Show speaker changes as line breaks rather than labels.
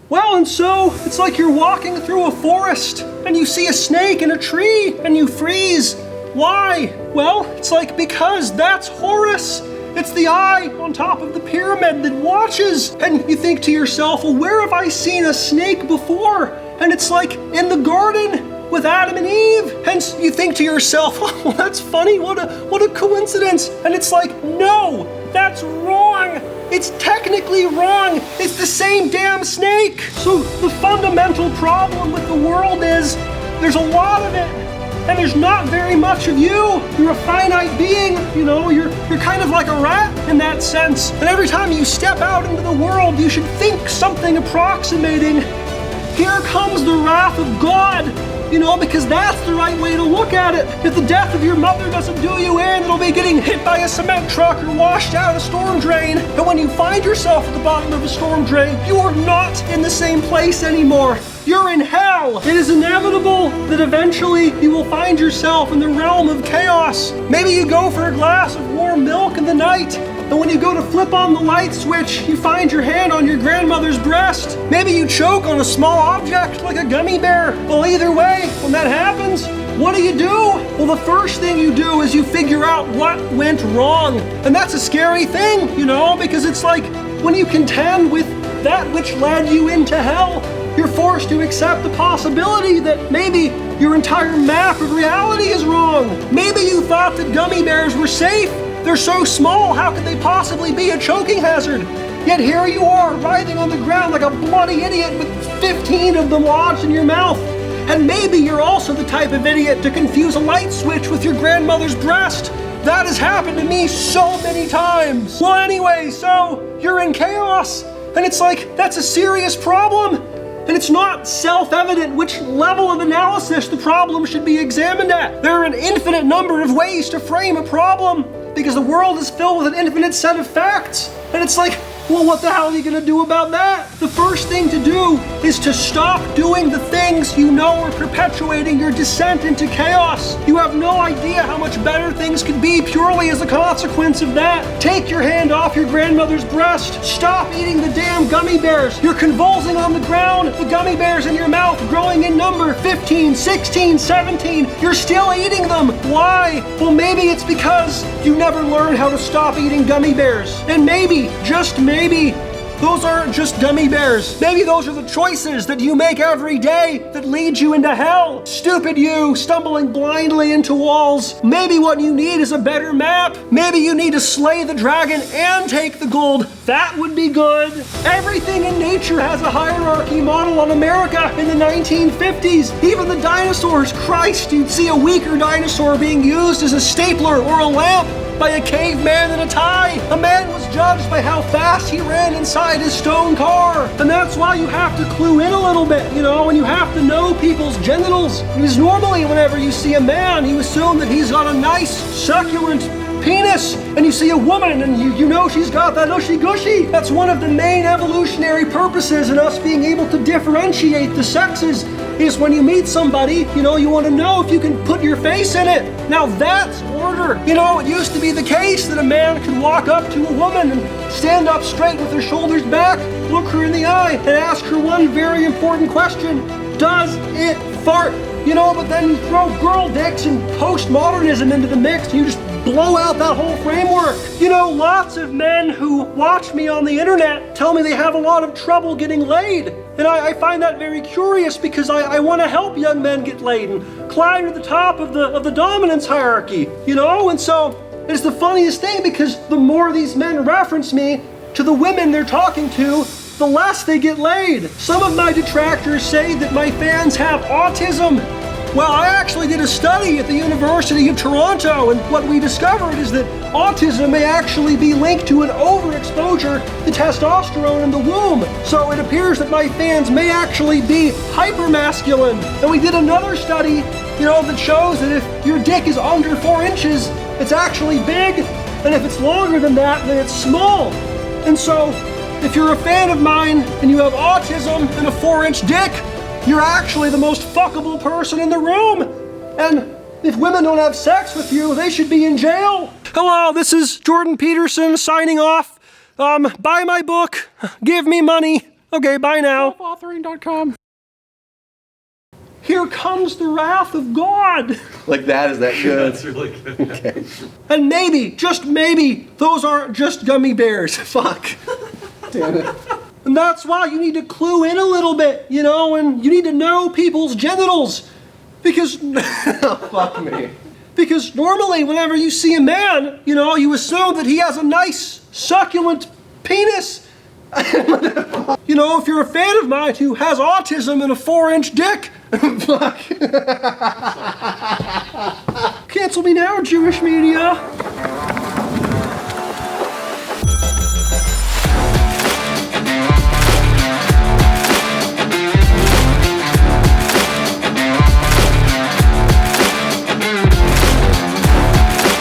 Well, and so it's like you're walking through a forest and you see a snake in a tree and you freeze. Why? Well, it's like because that's Horus. It's the eye on top of the pyramid that watches. And you think to yourself, well, where have I seen a snake before? And it's like in the garden with Adam and Eve. Hence, you think to yourself, oh, well, that's funny. What a coincidence. And it's like, no, that's wrong. It's technically wrong. It's the same damn snake. So the fundamental problem with the world is there's a lot of it. And there's not very much of you. You're a finite being, you're kind of like a rat in that sense. And every time you step out into the world, you should think something approximating, here comes the wrath of God, because that's the right way to look at it. If the death of your mother doesn't do you in, it'll be getting hit by a cement truck or washed out a storm drain. And when you find yourself at the bottom of a storm drain, you are not in the same place anymore. You're in hell. It is inevitable that eventually you will find yourself in the realm of chaos. Maybe you go for a glass of warm milk in the night, and when you go to flip on the light switch, you find your hand on your grandmother's breast. Maybe you choke on a small object like a gummy bear. Well, either way, when that happens, what do? Well, the first thing you do is you figure out what went wrong. And that's a scary thing, because it's like when you contend with that which led you into hell, you're forced to accept the possibility that maybe your entire map of reality is wrong. Maybe you thought that gummy bears were safe. They're so small, how could they possibly be a choking hazard? Yet here you are, writhing on the ground like a bloody idiot with 15 of them lodged in your mouth. And maybe you're also the type of idiot to confuse a light switch with your grandmother's breast. That has happened to me so many times. Well, anyway, so you're in chaos. And it's like, that's a serious problem. And it's not self-evident which level of analysis the problem should be examined at. There are an infinite number of ways to frame a problem because the world is filled with an infinite set of facts. And it's like, well, what the hell are you gonna do about that? The first thing to do is to stop doing the things you know are perpetuating your descent into chaos. You have no idea how much better things could be purely as a consequence of that. Take your hand off your grandmother's breast. Stop eating the damn gummy bears. You're convulsing on the ground, the gummy bears in your mouth growing in number 15, 16, 17. You're still eating them. Why? Well, maybe it's because you never learned how to stop eating gummy bears. And maybe, just maybe, those aren't just gummy bears. Maybe those are the choices that you make every day that lead you into hell. Stupid you, stumbling blindly into walls. Maybe what you need is a better map. Maybe you need to slay the dragon and take the gold. That would be good. Everything in nature has a hierarchy model on America in the 1950s. Even the dinosaurs. Christ, you'd see a weaker dinosaur being used as a stapler or a lamp by a caveman in a tie. A man was judged by how fast he ran inside his stone car. And that's why you have to clue in a little bit, and you have to know people's genitals. Because normally whenever you see a man, you assume that he's got a nice, succulent penis. And you see a woman and you know she's got that ushy gushy. That's one of the main evolutionary purposes in us being able to differentiate the sexes is when you meet somebody, you want to know if you can put your face in it. Now that's order. It used to be the case that a man could walk up to a woman and stand up straight with her shoulders back, look her in the eye, and ask her one very important question. Does it fart? But then you throw girl dicks and postmodernism into the mix and you just blow out that whole framework. Lots of men who watch me on the internet tell me they have a lot of trouble getting laid. And I find that very curious because I want to help young men get laid and climb to the top of the dominance hierarchy, And so it's the funniest thing because the more these men reference me to the women they're talking to, the less they get laid. Some of my detractors say that my fans have autism. Well, I actually did a study at the University of Toronto, and what we discovered is that autism may actually be linked to an overexposure to testosterone in the womb. So it appears that my fans may actually be hypermasculine. And we did another study, that shows that if your dick is under 4 inches, it's actually big, and if it's longer than that, then it's small. And so, if you're a fan of mine and you have autism and a 4-inch dick, you're actually the most fuckable person in the room. And if women don't have sex with you, they should be in jail. Hello, this is Jordan Peterson signing off. Buy my book, give me money. Okay, bye now.
Selfauthoring.com.
Here comes the wrath of God.
Like that? Is that good?
That's really good.
Okay.
And maybe, just maybe, those aren't just gummy bears. Fuck.
Damn it.
And that's why you need to clue in a little bit, you know, and you need to know people's genitals. Because,
Oh, fuck me.
because normally whenever you see a man, you know, you assume that he has a nice, succulent penis. You know, if you're a fan of mine who has autism and a 4-inch dick. Fuck. Cancel me now, Jewish media.